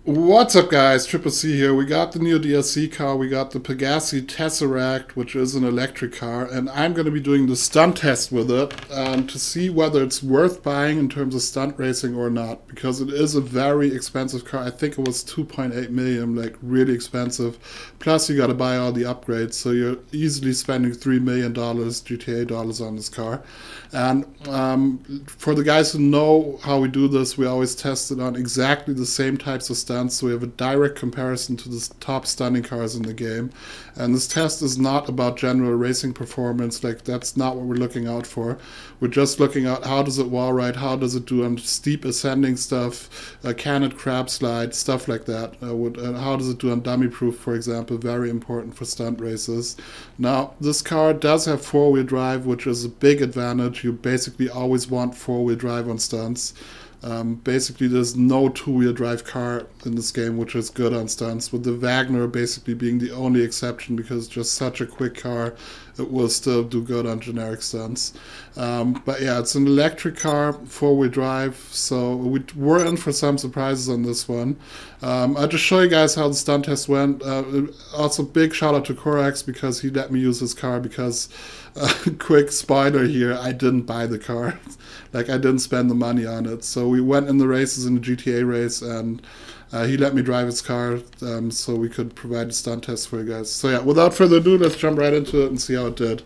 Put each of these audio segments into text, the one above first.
What's up, guys? Triple C here. We got the new DLC car. We got the Pegassi TEZERACT, which is an electric car, and I'm going to be doing the stunt test with it to see whether it's worth buying in terms of stunt racing or not, because it is a very expensive car. I think it was 2.8 million, like really expensive. Plus, you got to buy all the upgrades, so you're easily spending $3 million GTA dollars on this car. And for the guys who know how we do this, we always test it on exactly the same types of stunts. So we have a direct comparison to the top stunning cars in the game. And this test is not about general racing performance, like that's not what we're looking out for. We're just looking at how does it wall ride, how does it do on steep ascending stuff, can it crab slide, stuff like that. How does it do on dummy proof, for example, very important for stunt races. Now, this car does have four-wheel drive, which is a big advantage. You basically always want four-wheel drive on stunts. Basically, there's no two-wheel drive car in this game which is good on stunts, with the Wagner basically being the only exception because it's just such a quick car, it will still do good on generic stunts. But yeah, it's an electric car, four-wheel drive, so we're in for some surprises on this one. I'll just show you guys how the stunt test went. Also, big shout out to Corex because he let me use his car because, quick spoiler here, I didn't buy the car. Like, I didn't spend the money on it. So we went in the races, in the GTA race, and he let me drive his car so we could provide a stunt test for you guys. So yeah, without further ado, let's jump right into it and see how it did.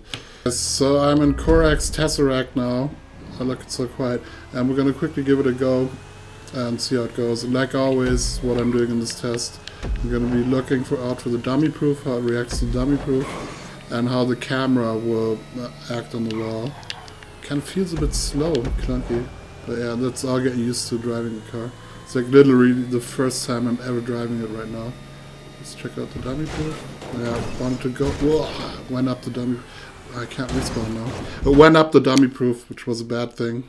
So I'm in Corex TEZERACT now. Oh, look, it's so quiet. And we're going to quickly give it a go and see how it goes. And like always, what I'm doing in this test, I'm going to be looking out for the dummy proof, how it reacts to dummy proof, and how the camera will act on the wall. Kind of feels a bit slow, clunky, but yeah, that's all getting used to driving a car. It's like literally the first time I'm ever driving it right now. Let's check out the dummy proof. Yeah, wanted to go. Whoa, went up the dummy. I can't respawn now. It went up the dummy proof, which was a bad thing.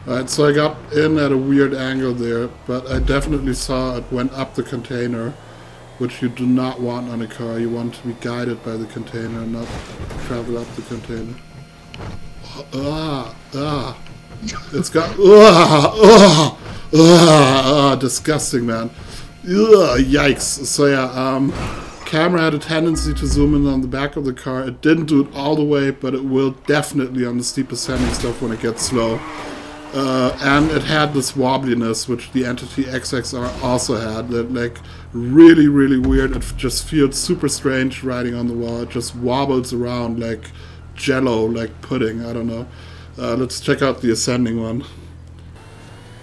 Alright, so I got in at a weird angle there, but I definitely saw it went up the container, which you do not want on a car. You want to be guided by the container, not travel up the container. It's got disgusting, man. Yikes. So yeah, camera had a tendency to zoom in on the back of the car. It didn't do it all the way, but it will definitely on the steep ascending stuff when it gets slow. And it had this wobbliness, which the Enity XXR also had, that like really, really weird. It just feels super strange riding on the wall. It just wobbles around like jello, like pudding, I don't know. Let's check out the ascending one.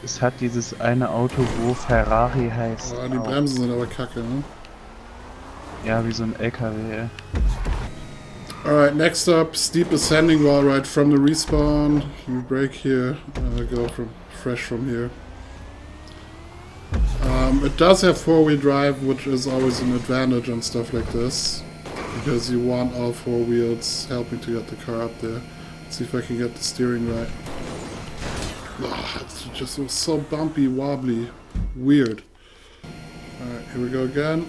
Es hat dieses eine Auto, wo Ferrari heißt. Oh, die Bremsen sind aber kacke, ne? Ja, wie so ein LKW, ey. Alright, next up, steep ascending wall ride from the respawn. You brake here, go fresh from here. It does have four-wheel drive, which is always an advantage on stuff like this, because you want all four wheels helping to get the car up there. Let's see if I can get the steering right. Oh, it's just so bumpy, wobbly, weird. Alright, here we go again.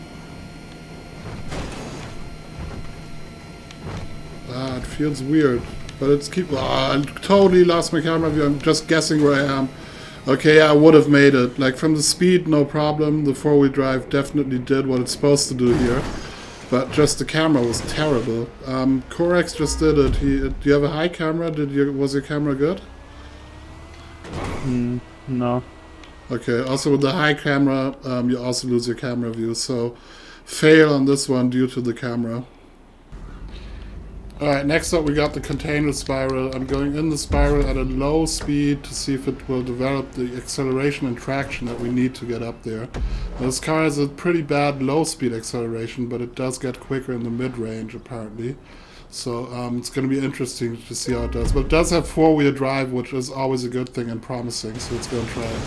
It feels weird, but it's I totally lost my camera view. I'm just guessing where I am. Okay, I would have made it. Like, from the speed, no problem. The four-wheel drive definitely did what it's supposed to do here. But just the camera was terrible. Corex just did it. Do you have a high camera? Was your camera good? No. Okay, also with the high camera, you also lose your camera view. So, fail on this one due to the camera. Alright, next up we got the container spiral. I'm going in the spiral at a low speed to see if it will develop the acceleration and traction that we need to get up there. Now, this car has a pretty bad low speed acceleration, but it does get quicker in the mid-range apparently. So it's going to be interesting to see how it does. But it does have four-wheel drive, which is always a good thing and promising, so let's go and try it.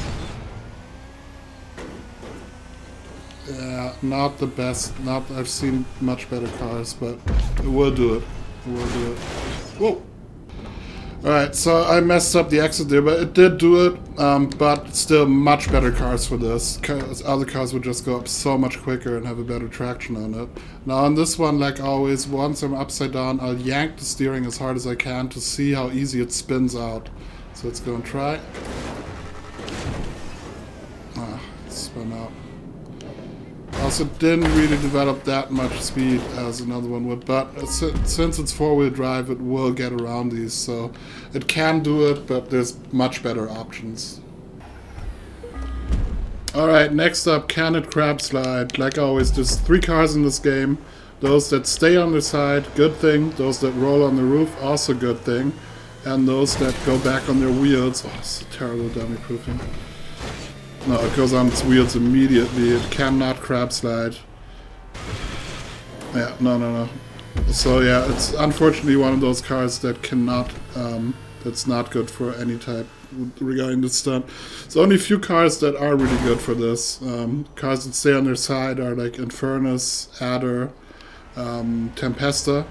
Yeah, not the best. I've seen much better cars, but it will do it. Whoa! Alright, so I messed up the exit there, but it did do it, but still much better cars for this. Other cars would just go up so much quicker and have a better traction on it. Now on this one, like always, once I'm upside down, I'll yank the steering as hard as I can to see how easy it spins out. So let's go and try. Ah, spun out. Also didn't really develop that much speed as another one would, but since it's four-wheel drive, it will get around these, so it can do it, but there's much better options. Alright, next up, can it crab slide? Like always, there's 3 cars in this game. Those that stay on the side, good thing. Those that roll on the roof, also good thing. And those that go back on their wheels, oh, it's a terrible dummy proofing. No, it goes on its wheels immediately. It cannot crab slide. Yeah, no. So yeah, it's unfortunately one of those cars that cannot, that's not good for any type regarding the stunt. There's only a few cars that are really good for this. Cars that stay on their side are like Infernus, Adder, Tempesta,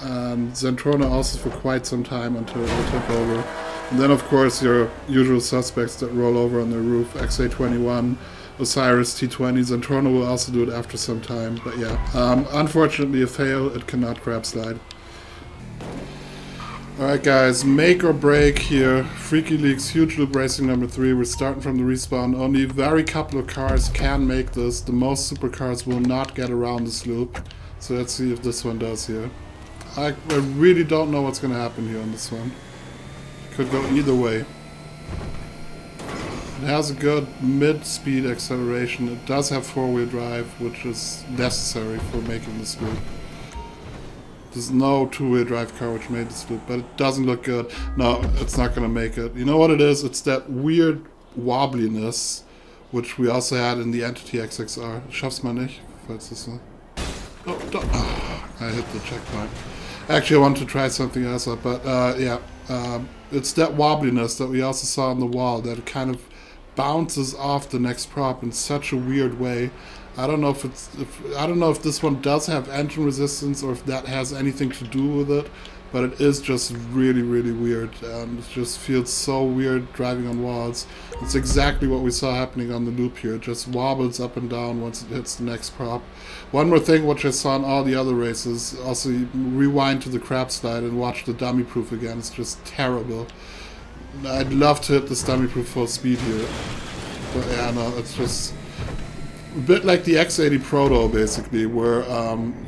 and Zentrona also for quite some time until they took over. And then of course your usual suspects that roll over on the roof, XA-21, Osiris T20, Zentrona will also do it after some time, but yeah. Unfortunately a fail, it cannot crab slide. Alright guys, make or break here. Freaky League's huge loop racing number 3. We're starting from the respawn. Only a very couple of cars can make this. The most supercars will not get around this loop. So let's see if this one does here. I really don't know what's going to happen here on this one. Could go either way. It has a good mid-speed acceleration. It does have four-wheel drive, which is necessary for making this loop. There's no two-wheel drive car which made this loop, but it doesn't look good. No, it's not going to make it. You know what it is? It's that weird wobbliness, which we also had in the Enity XXR. Schaff's mal nicht, falls das so. Oh, I hit the checkpoint. Actually, I want to try something else up, but yeah. It's that wobbliness that we also saw on the wall, that it kind of bounces off the next prop in such a weird way. I don't know if this one does have engine resistance or if that has anything to do with it, but it is just really, really weird. It just feels so weird driving on walls. It's exactly what we saw happening on the loop here. It just wobbles up and down once it hits the next prop. One more thing which I saw in all the other races, also rewind to the crab slide and watch the dummy proof again. It's just terrible. I'd love to hit this dummy proof full speed here. But yeah, no, it's just a bit like the X80 Proto, basically, where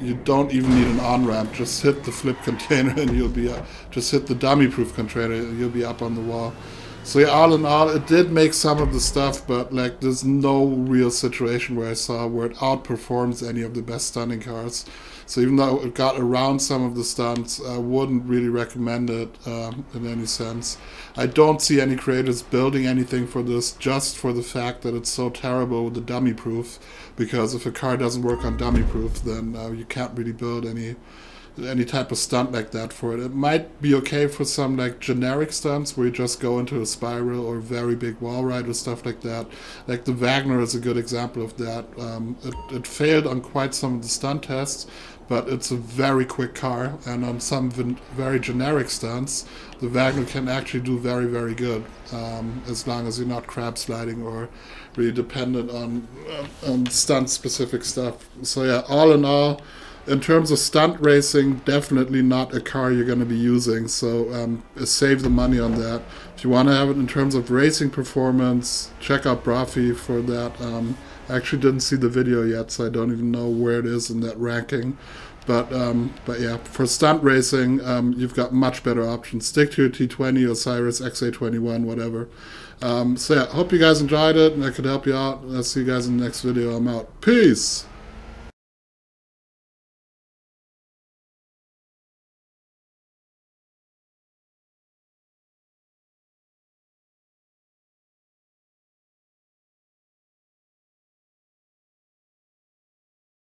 you don't even need an on-ramp. Just hit the flip container and you'll be up. Just hit the dummy-proof container and you'll be up on the wall. So yeah, all in all, it did make some of the stuff, but like there's no real situation where I saw where it outperforms any of the best stunning cars. So even though it got around some of the stunts, I wouldn't really recommend it in any sense. I don't see any creators building anything for this just for the fact that it's so terrible with the dummy proof. Because if a car doesn't work on dummy proof, then you can't really build any type of stunt like that for it. It might be okay for some like generic stunts where you just go into a spiral or very big wall ride or stuff like that. Like the Wagner is a good example of that. It failed on quite some of the stunt tests, but it's a very quick car, and on some very generic stunts, the Wagner can actually do very, very good, as long as you're not crab sliding or really dependent on stunt-specific stuff. So yeah, all in all, in terms of stunt racing, definitely not a car you're going to be using, so save the money on that. If you want to have it in terms of racing performance, check out Grotti for that. I actually didn't see the video yet, so I don't even know where it is in that ranking. But yeah, for stunt racing, you've got much better options. Stick to your T20, Osiris, XA-21, whatever. So yeah, hope you guys enjoyed it and I could help you out. I'll see you guys in the next video. I'm out. Peace!